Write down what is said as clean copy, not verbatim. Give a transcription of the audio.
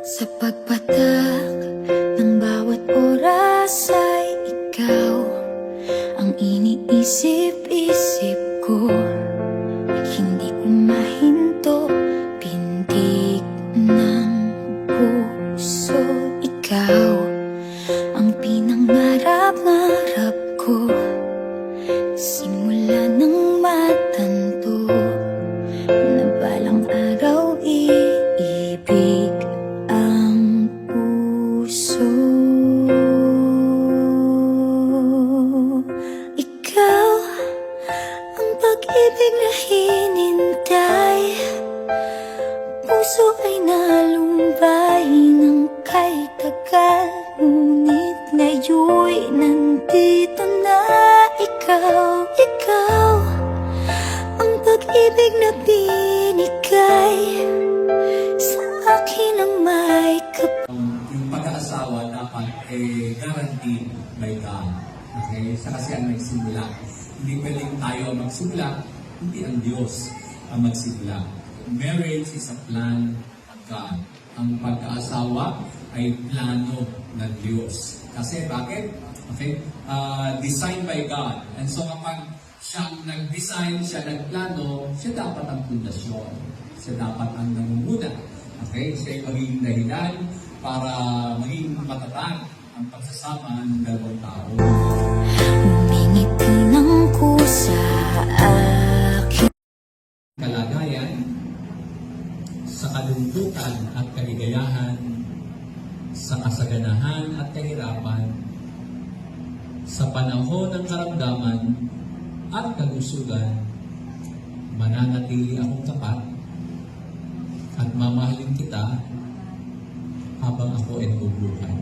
Sa pagpatak ng bawat oras ay ikaw ang iniisip-isip ko. Hindi ko mahinto, pintig ng puso. Ikaw ang pinangarap-ngarap ko, simula ng matanto na balang araw iibig ang puso. Ikaw ang pag-ibig na hinintay, puso ay nalumbay ng kay tagal. Ngunit ngayon'y nandito na ikaw. Ikaw ang pag-ibig na binigay sa akin ang may Yung pag-aasawa dapat guaranteed by God. Okay? Sa kasi ang nagsimula. Hindi pwedeng tayo ang magsimula, hindi ang Diyos ang magsimula. Marriage is a plan of God. Ang pag-aasawa ay plano ng Diyos. Kasi bakit? Okay? Designed by God. And so kapag siyang nag-design, siya nagplano, siya dapat ang pundasyon. Siya dapat ang nangunguna. Okay? Siya ay magiging dahilan para maging matatag ang pagsasama ng dalawang tao. Humingiti ng kusa akin. Kalagayan, sa kalungkutan at kaligayahan, sa kasaganahan at kahirapan, sa panahon ng karamdaman at kagustugan, mananatili akong tapat at mamahalin kita habang ako ay nabubuhay.